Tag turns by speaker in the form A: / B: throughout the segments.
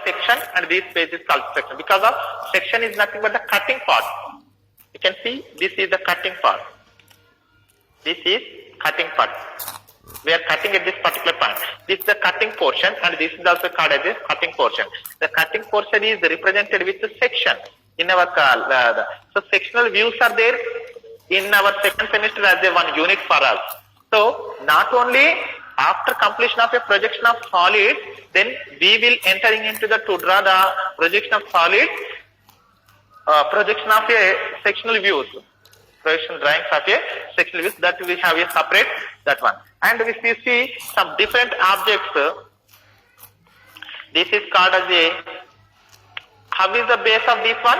A: section and this page is called section. Because of section is nothing but the cutting part. You can see this is the cutting part. This is cutting part. We are cutting at this particular point. This is the cutting portion and this is also called as a cutting portion. The cutting portion is represented with the section in our so sectional views are there in our second semester as a one unit for us. So not only after completion of a projection of solid, then we will entering into the to draw the projection of solid, projection of a sectional views, projection drawings of a sectional views, that we have a separate that one. And if you see some different objects, this is called as a, how is the base of this one?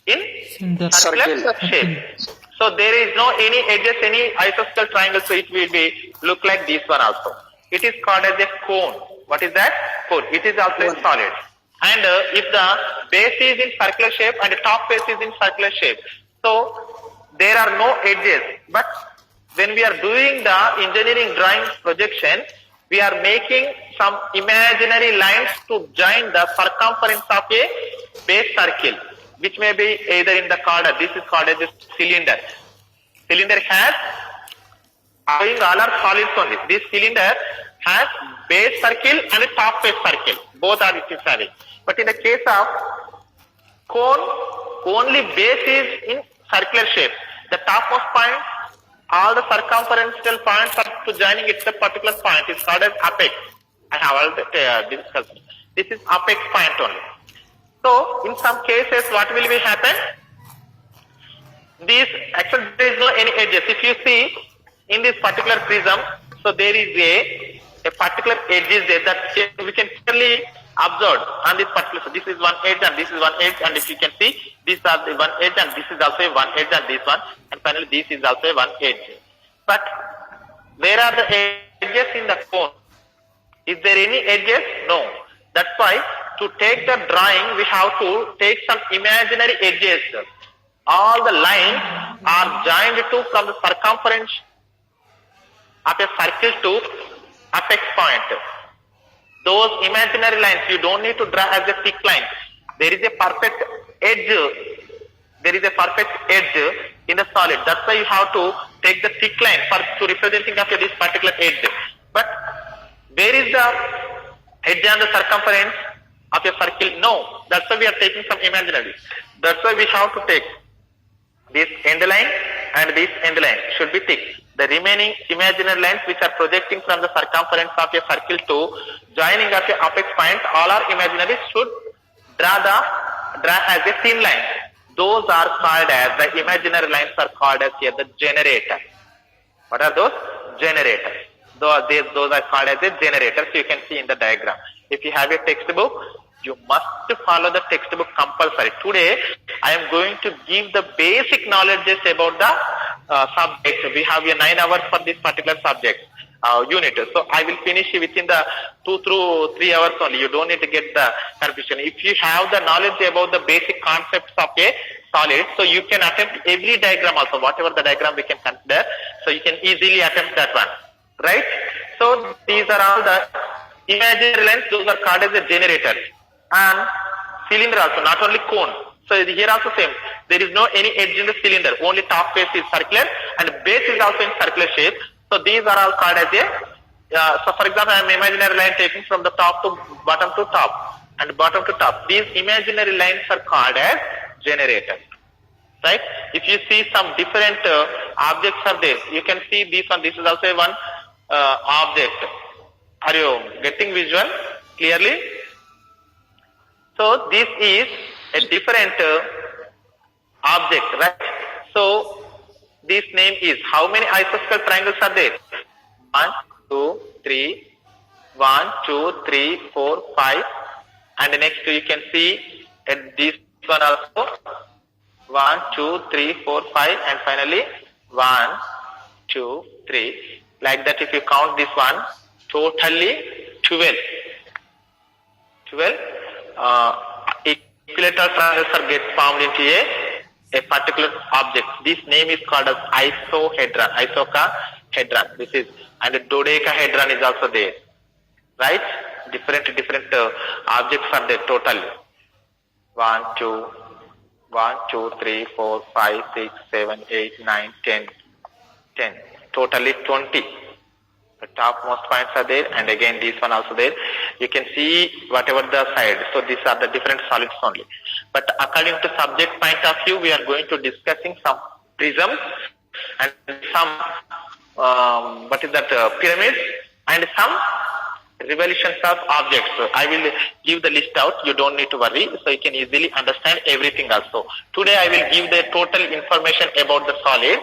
A: In circular shape. So there is no any edges, any isosceles triangle, so it will be look like this one also. It is called as a cone. What is that? Cone. It is also a solid. And if the base is in circular shape and the top face is in circular shape, so there are no edges. But when we are doing the engineering drawing projection, we are making some imaginary lines to join the circumference of a base circle, which may be either in the corner. This is called as a cylinder. Cylinder has, all are solids only. This cylinder has base circle and a top face circle. Both are it is having. But in the case of cone, only base is in circular shape. The topmost point, all the circumferential points are to joining it to a particular point is called as apex. I have already discussed. This is apex point only. So in some cases, what will be happen? These actually there is no any edges. If you see in this particular prism, so there is a particular edges there that we can clearly observe on this particular. So this is one edge and this is one edge, and if you can see, these are the one edge and this is also a one edge and this one, and finally this is also a one edge. But where are the edges in the cone? Is there any edges? No. That's why to take the drawing, we have to take some imaginary edges. All the lines are joined to from the circumference of a circle to apex point. Those imaginary lines, you don't need to draw as a thick line. There is a perfect edge. There is a perfect edge in the solid. That's why you have to take the thick line for to representing of this particular edge. But where is the edge on the circumference of a circle? No. That's why we are taking some imaginary. That's why we have to take this end line and this end line should be thick. The remaining imaginary lines which are projecting from the circumference of a circle to joining of a apex point, all are imaginary, should draw as a thin line. Those are called as, the imaginary lines are called as here the generator. What are those? Generators. Those are called as a generator. So you can see in the diagram. If you have a textbook, you must follow the textbook compulsory. Today, I am going to give the basic knowledges about the subject. We have 9 hours for this particular subject unit. So I will finish within the 2 through 3 hours only. You don't need to get the confusion. If you have the knowledge about the basic concepts of a solid, so you can attempt every diagram also, whatever the diagram we can consider. So you can easily attempt that one. Right? So these are all the imaginary lines. Those are called as a generator. And cylinder also, not only cone. So here also same. There is no any edge in the cylinder. Only top face is circular and base is also in circular shape. So these are all called as a, so for example, I am imaginary line taking from the top to bottom to top and bottom to top. These imaginary lines are called as generators. Right? If you see some different objects are there, you can see this one. This is also one object. Are you getting visual clearly? So this is a different object, right? So this name is, how many isosceles triangles are there? 1, 2, 3, 1, 2, 3, 4, 5. And the next you can see this one also. 1, 2, 3, 4, 5, and finally 1, 2, 3. Like that, if you count this one, totally 12. 12 equilateral triangles get formed into a particular object. This name is called as isohedron. Isocahedron. This is, and the dodecahedron is also there. Right? different objects are there totally. 1, 2, 1, 2, 3, 4, 5, 6, 7, 8, 9, 10, 10. Totally 20. The topmost points are there, and again this one also there. You can see whatever the side. So these are the different solids only. But according to subject point of view, we are going to discussing some prisms and some pyramids and some revolutions of objects. So I will give the list out. You don't need to worry. So you can easily understand everything also. Today I will give the total information about the solid.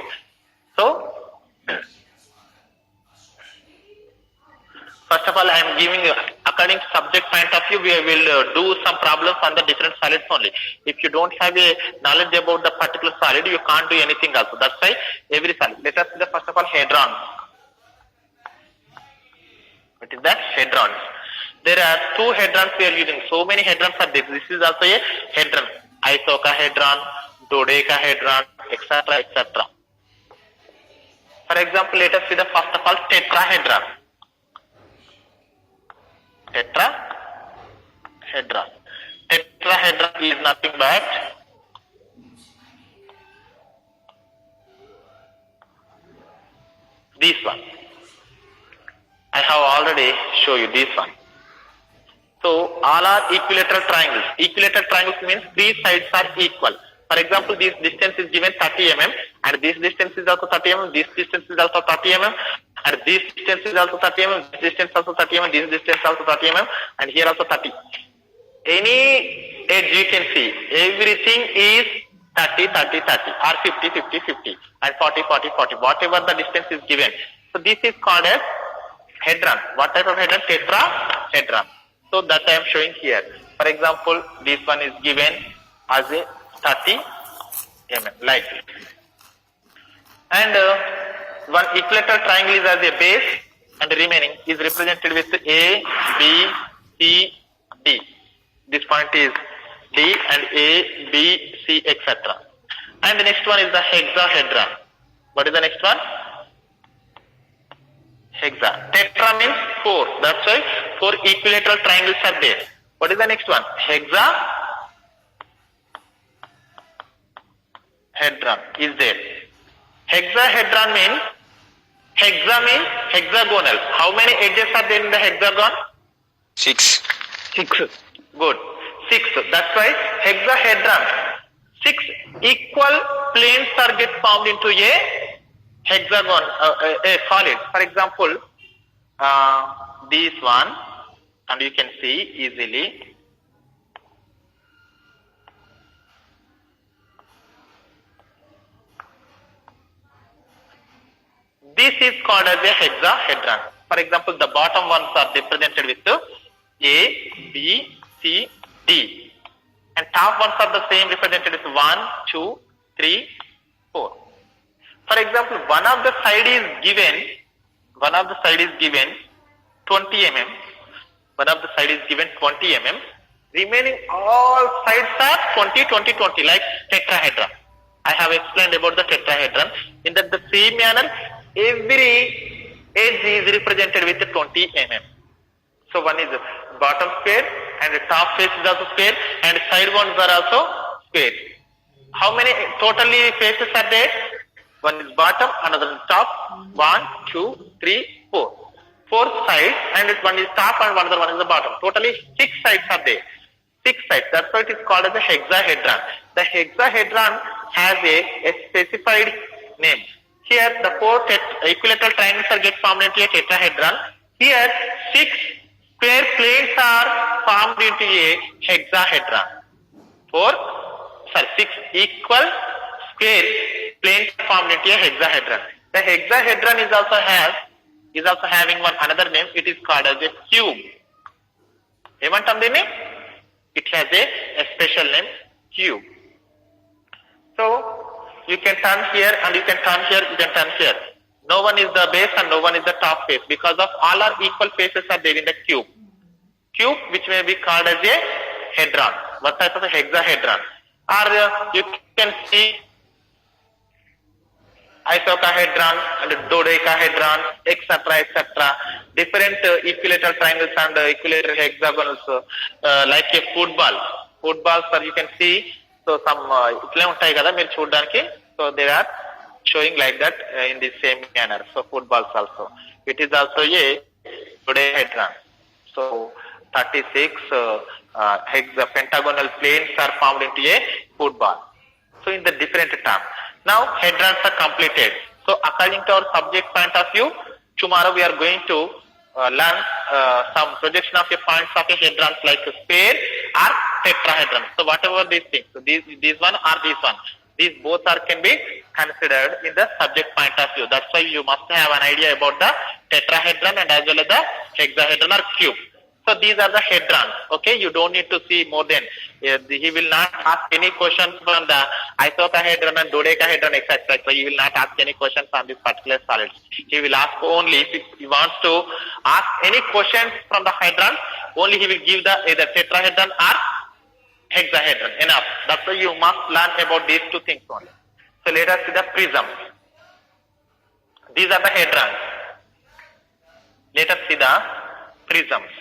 A: So first of all, I am giving you, according to subject point of view, we will do some problems on the different solids only. If you don't have a knowledge about the particular solid, you can't do anything also. That's why every solid. Let us see the first of all hadron. What is that? Hadrons. There are two hadrons we are using. So many hadrons are there. This is also a hadron. Icosahedron, dodecahedron, etc., etc. For example, let us see the first of all tetrahedron. Tetrahedron. Tetrahedron is nothing but this one. I have already shown you this one. So all are equilateral triangles. Equilateral triangles means three sides are equal. For example, this distance is given 30 mm, and this distance is also 30 mm, this distance is also 30 mm, and this distance is also 30 mm, this distance also 30 mm, this distance also 30 mm, and here also 30. Any edge you can see, everything is 30, 30, 30, or 50, 50, 50, and 40, 40, 40, whatever the distance is given. So this is called as hadron. What type of hadron? Tetrahedron. So that I am showing here. For example, this one is given as a 30 mm, like this. And one equilateral triangle is as a base, and the remaining is represented with A, B, C, D. This point is D, and A, B, C, etc. And the next one is the hexahedron. What is the next one? Hexa. Tetra means 4. That's why 4 equilateral triangles are there. What is the next one? Hexahedron is there. Hexahedron means, hexa means hexagonal. How many edges are there in the hexagon?
B: 6.
A: 6. Good. 6. That's why hexahedron. 6 equal planes are get formed into a hexagon, a solid. For example, this one, and you can see easily. This is called as a hexahedron. For example, the bottom ones are represented with A, B, C, D. And top ones are the same, represented with 1, 2, 3, 4. For example, one of the side is given 20 mm. One of the side is given 20 mm. Remaining all sides are 20, 20, 20, like tetrahedron. I have explained about the tetrahedron. In that the same manner, every edge is represented with 20 mm. So one is bottom square, and the top face is also square, and side ones are also square. How many totally faces are there? One is bottom, another is top. 1, 2, 3, 4. 4 sides, and one is top and another one is the bottom. Totally 6 sides are there. 6 sides. That's why it is called as a hexahedron. The hexahedron has a specified name. Here the 4 equilateral triangles are get formed into a tetrahedron. Here 6 square planes are formed into a hexahedron. 6 equal square planes formed into a hexahedron. The hexahedron is also having one another name. It is called as a cube. It has a special name, cube. So you can turn here and you can turn here, you can turn here. No one is the base and no one is the top face, because of all our equal faces are there in the cube. Cube, which may be called as a hedron. What type of a hexahedron? Or you can see icosahedron and dodecahedron, etc. Different equilateral triangles and equilateral hexagonals, like a football. Footballs, sir, you can see. So some itle untayi kada meer chudaniki. So they are showing like that in the same manner. So footballs also. It is also a dodecahedron. So 36 pentagonal planes are formed into a football. So in the different terms. Now hadrons are completed. So according to our subject point of view, tomorrow we are going to learn some projection of a points of a hadrons like a sphere or tetrahedron. So whatever these things, so these one or this one, these both are can be considered in the subject point of view. That's why you must have an idea about the tetrahedron and as well as the hexahedron or cube. So these are the hadrons. Okay, you don't need to see more than. He will not ask any questions from the icosahedron and dodecahedron, etc. So he will not ask any questions on this particular solids. He will ask only if he wants to ask any questions from the hadrons. Only he will give the either tetrahedron or hexahedron. Enough. That's why you must learn about these two things only. So let us see the prisms. These are the hadrons. Let us see the prisms.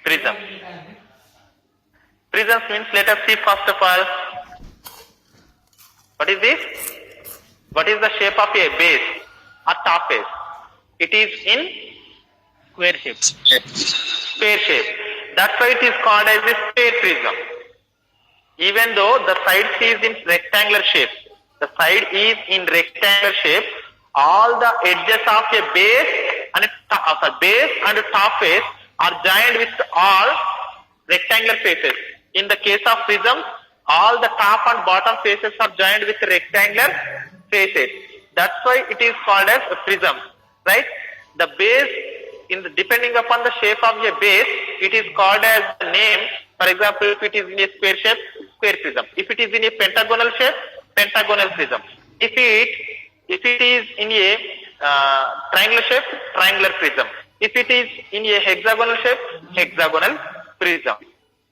A: Prisms. Prisms means, let us see first of all, what is this? What is the shape of a base or top face? It is in
B: Square shape.
A: sphere shape. That's why it is called as a sphere prism. Even though the side is in rectangular shape, the side is in rectangular shape, all the edges of a base and top face are joined with all rectangular faces. In the case of prisms, all the top and bottom faces are joined with rectangular faces. That's why it is called as a prism, right? The base, depending upon the shape of a base, it is called as the name. For example, if it is in a square shape, square prism. If it is in a pentagonal shape, pentagonal prism. If it is in a triangular shape, triangular prism. If it is in a hexagonal shape, hexagonal prism.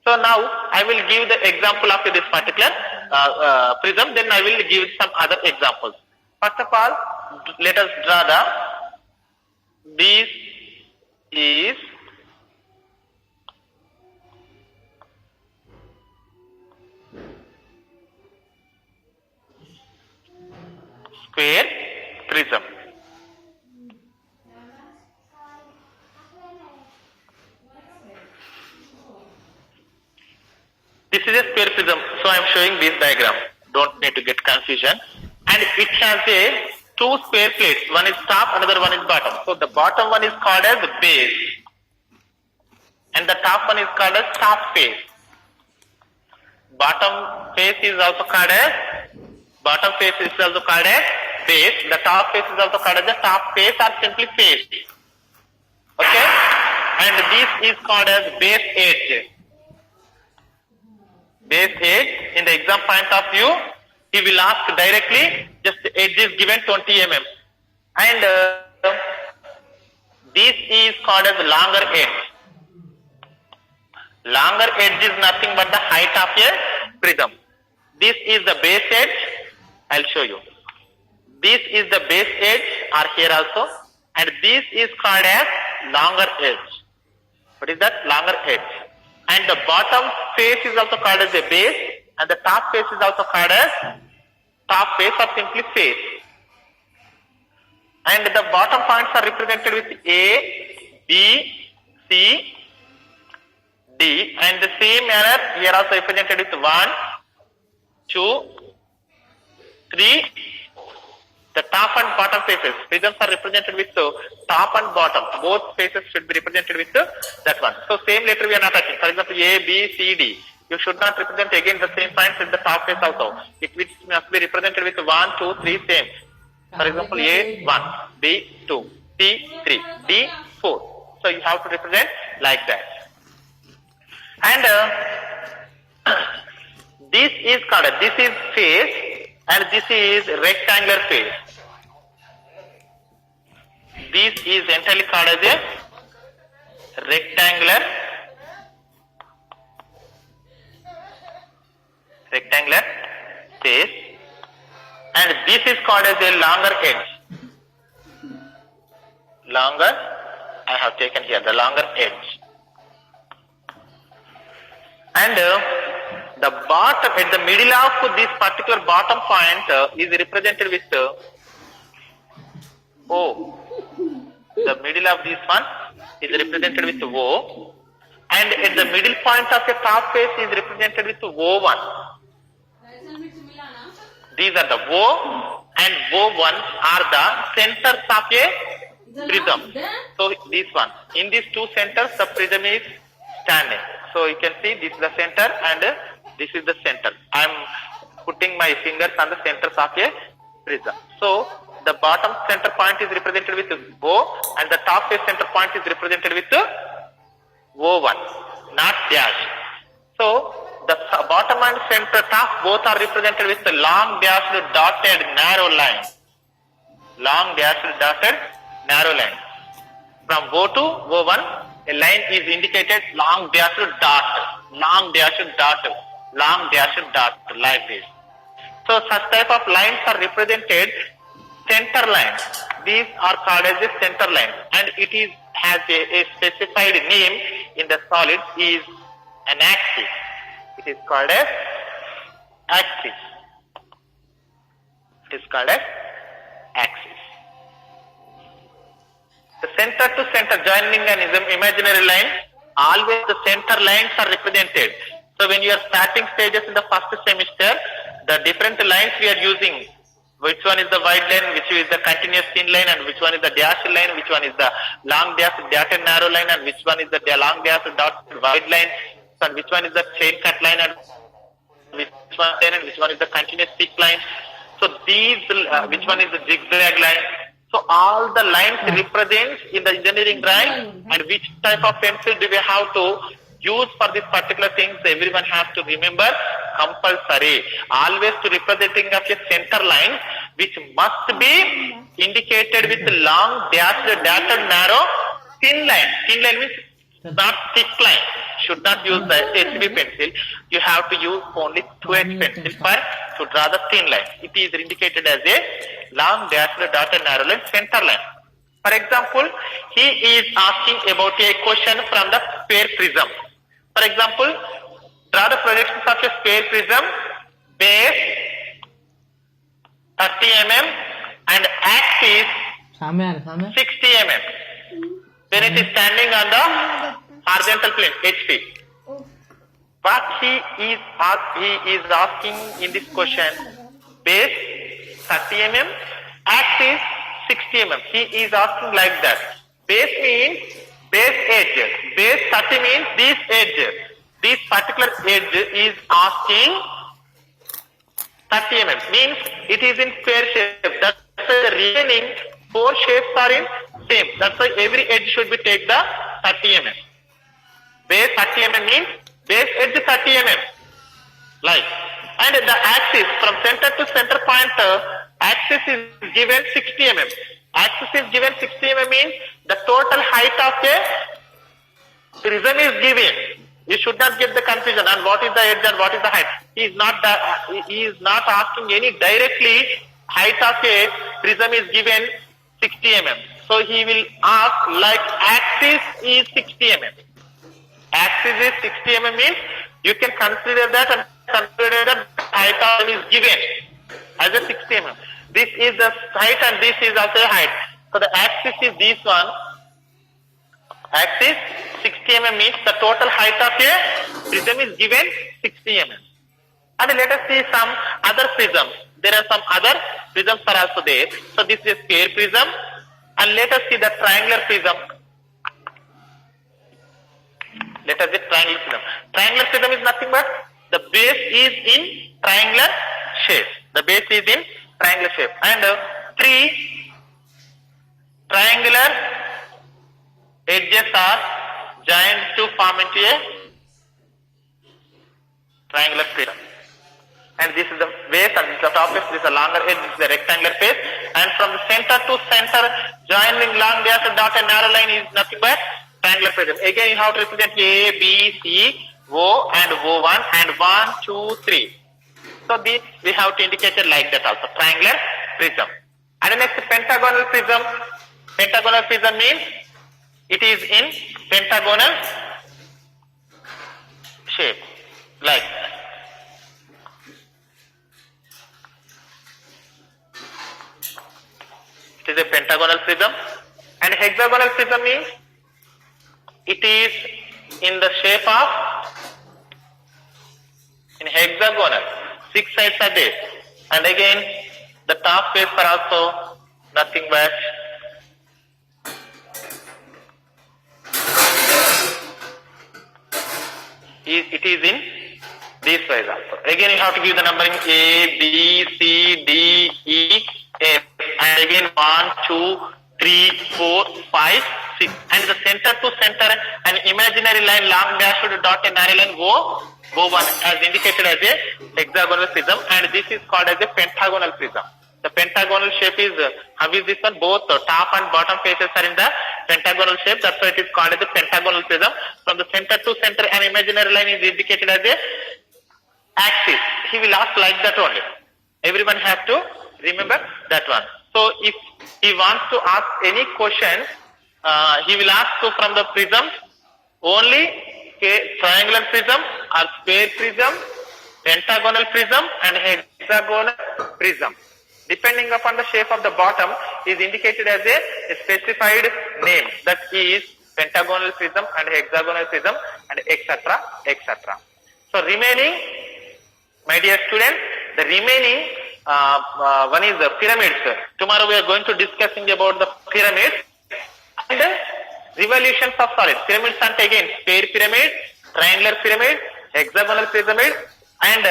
A: So now I will give the example of this particular prism, then I will give some other examples. First of all, let us draw this is square prism. This is a square prism, so I am showing this diagram. Don't need to get confusion. And it has a two square plates. One is top, another one is bottom. So the bottom one is called as base, and the top one is called as top face. Bottom face is also called as base. The top face is also called as the top face or simply face. Okay, and this is called as base edge. Base edge. In the exam point of view, he will ask directly, just the edge is given 20 mm, and this is called as longer edge. Longer edge is nothing but the height of a prism. This is the base edge. I'll show you. This is the base edge, or here also, and this is called as longer edge. What is that? Longer edge. And the bottom face is also called as a base, and the top face is also called as top face or simply face. And the bottom points are represented with A, B, C, D, and the same manner here also represented with 1, 2, 3. The top and bottom faces. Prisms are represented with top and bottom. Both faces should be represented with that one. So same letter we are not touching. For example, A, B, C, D. You should not represent again the same points with the top face also. It must be represented with 1, 2, 3 same. For example, A 1, B 2, C 3, D 4. So you have to represent like that. And this is called, this is face and this is rectangular face. This is entirely called as a rectangular rectangular face, and this is called as a longer edge. Longer, I have taken here the longer edge. And the bottom, at the middle of this particular bottom point is represented with O. The middle of this one is represented with O, and at the middle point of the top face is represented with O1. These are the O and O1 are the centers of a prism. So this one, in these two centers the prism is standing. So you can see this is the center and this is the center. I am putting my fingers on the centers of a prism. So the bottom center point is represented with O and the top face center point is represented with O1, not dash. So the bottom and center top both are represented with the long dashed dotted narrow line. Long dashed dotted narrow line. From O to O1, a line is indicated long dashed dot, long dashed dot, long dashed dot, like this. So such type of lines are represented center line. These are called as a center line, and it is has a specified name in the solid is an axis. It is called as axis. It is called as axis. The center to center joining an imaginary line, always the center lines are represented. So when you are starting stages in the first semester, the different lines we are using, which one is the wide line, which is the continuous thin line, and which one is the dashed line, which one is the long dashed dotted narrow line, and which one is the long dashed dotted wide line, and which one is the chain cut line, and which one is the continuous thick line. So these, which one is the zigzag line. So all the lines represent in the engineering drawing, and which type of pencil do we have to use for this particular things, everyone has to remember compulsory. Always to representing of a center line which must be indicated with long dashed dotted narrow thin line. Thin line means not thick line. Should not use the HB pencil. You have to use only 2H pencil to draw the thin line. It is indicated as a long dashed dotted narrow line, center line. For example, he is asking about a question from the sphere prism. For example, draw the projections of a sphere prism, base 30 mm and axis 60 mm. When it is standing on the horizontal plane, HP. What he is asking in this question, base 30 mm, axis 60 mm. He is asking like that. Base means base edge. Base 30 means this edge. This particular edge is asking 30 mm. Means it is in square shape. That's why the remaining 4 shapes are in same. That's why every edge should be take the 30 mm. Base 30 mm means base edge 30 mm. Like. And the axis from center to center point, axis is given 60 mm. Axis is given 60 mm means the total height of a prism is given. You should not get the confusion on what is the edge and what is the height. He is not asking any directly height of a prism is given 60 mm. So he will ask like axis is 60 mm. Axis is 60 mm means you can consider that and consider that height of is given as a 60 mm. This is the height and this is also a height. So the axis is this one. Axis 60 mm means the total height of a prism is given 60 mm. And let us see some other prisms. There are some other prisms are also there. So this is a sphere prism. And let us see the triangular prism. Let us see triangular prism. Triangular prism is nothing but the base is in triangular shape. The base is in triangular shape. And 3 triangular edges are joined to form into a triangular prism. And this is the base and this is the top face, this is the longer edge, this is the rectangular face. And from the center to center, joining long dash dot and narrow line is nothing but triangular prism. Again, you have to represent A, B, C, O and O1 and 1, 2, 3. So we have to indicate it like that also, triangular prism. And the next, pentagonal prism. Pentagonal prism means it is in pentagonal shape, like that. It is a pentagonal prism. And hexagonal prism means it is in the shape of, in hexagonal, 6 sides are there. And again, the top face are also nothing but it is in this size also. Again, you have to give the numbering A, B, C, D, E, F. And again 1, 2, 3, 4, 5, 6. And the center to center, an imaginary line long dashed dot a narrow line O1 as indicated as a hexagonal prism, and this is called as a pentagonal prism. The pentagonal shape is, how is this one? Both the top and bottom faces are in the pentagonal shape. That's why it is called as a pentagonal prism. From the center to center, an imaginary line is indicated as a axis. He will ask like that only. Everyone have to remember that one. So if he wants to ask any question, he will ask to from the prism only triangular prism or square prism, pentagonal prism and hexagonal prism. Depending upon the shape of the bottom is indicated as a specified name, that is pentagonal prism and hexagonal prism and etc. etc. So remaining, my dear students, the remaining one is the pyramids. Tomorrow we are going to discussing about the pyramids and revolutions of solids. Pyramids and again square pyramid, triangular pyramid, hexagonal pyramid and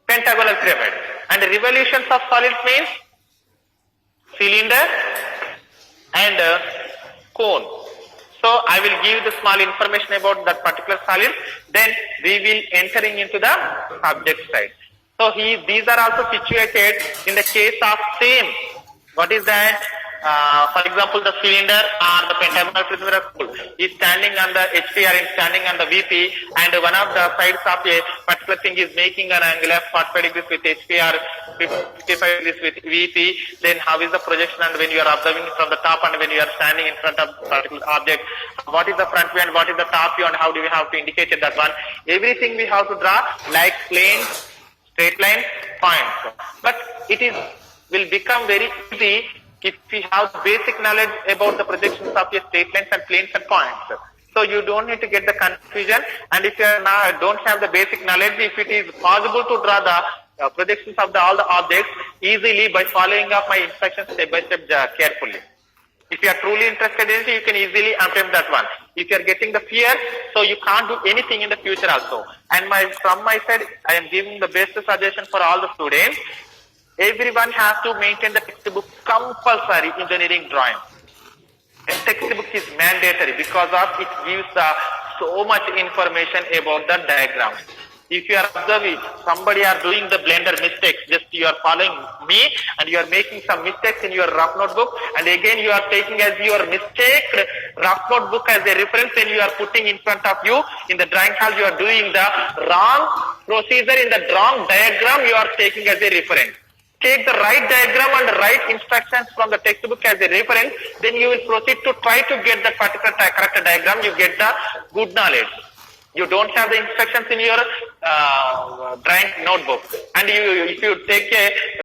A: pentagonal pyramid. And revolutions of solids means cylinder and cone. So I will give the small information about that particular solid, then we will entering into the subject side. So these are also situated in the case of same. What is that? For example, the cylinder or the pentagonal prism is standing on the HPR and standing on the VP, and one of the sides of a particular thing is making an angle of 45 degrees with HPR, 55 degrees with VP. Then how is the projection, and when you are observing from the top and when you are standing in front of particular object, what is the front view and what is the top view and how do we have to indicate that one? Everything we have to draw like planes, straight lines, points. But it will become very easy if we have basic knowledge about the projections of your straight lines and planes and points. So you don't need to get the confusion, and if you don't have the basic knowledge, if it is possible to draw the projections of all the objects easily by following up my instructions step by step carefully. If you are truly interested in it, you can easily attempt that one. If you are getting the fear, so you can't do anything in the future also. And from my side, I am giving the best suggestion for all the students. Everyone has to maintain the textbook compulsory engineering drawing. A textbook is mandatory because of it gives so much information about the diagram. If you are observing somebody are doing the blender mistakes, just you are following me and you are making some mistakes in your rough notebook, and again you are taking as your mistake rough notebook as a reference, and you are putting in front of you in the drawing hall, you are doing the wrong procedure in the wrong diagram, you are taking as a reference. Take the right diagram and the right instructions from the textbook as a reference, then you will proceed to try to get the particular correct diagram, you get the good knowledge. You don't have the instructions in your drawing notebook, and if you take a